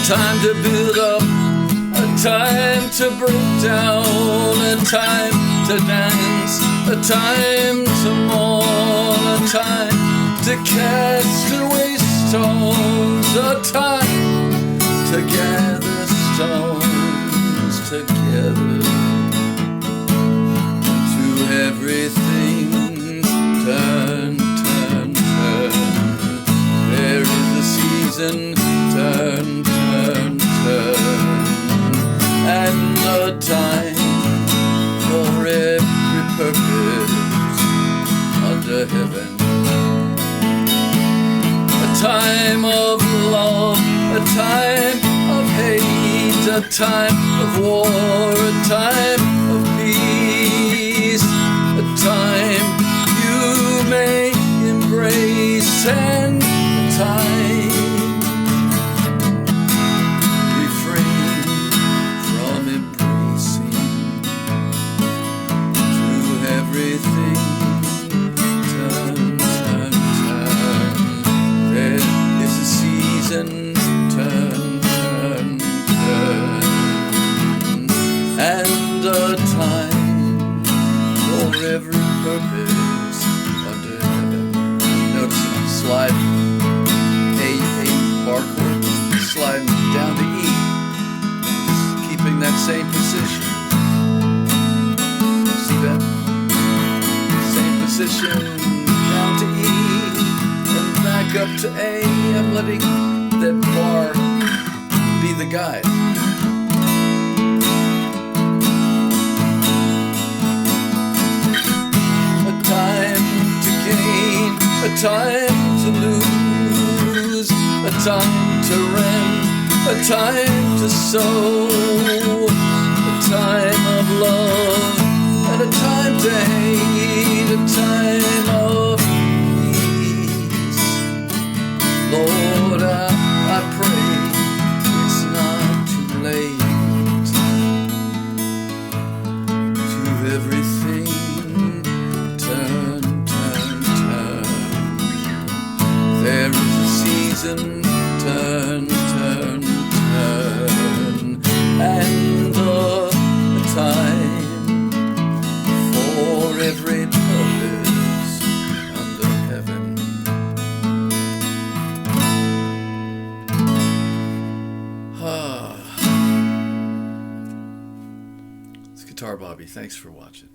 time to build up, a time to break down, a time to dance, a time to mourn, a time to cast away stones, a time to gather stones together, to everything turn, turn, turn. There is a season, turn, turn, turn, and a time for every purpose under heaven. A time of love, a time of hate, a time of war, a time of peace, a time you may embrace, and a time refrain from embracing. To everything turn, turn, turn. There is a season, turn, turn, turn, and a time for every purpose under heaven. Notice it slide A bar chord, sliding down to E, just keeping that same position. See that? Same position, down to E, and back up to A. I'm letting that bar be the guide. A time to gain, a time to lose, a time to rent, a time to sow, a time of love, and a time to hate, a time of peace. Lord, I pray it's not too late. To everything turn, turn, turn. There is a season, turn, turn, turn, and a time for every purpose under heaven. It's Guitar Bobby. Thanks for watching.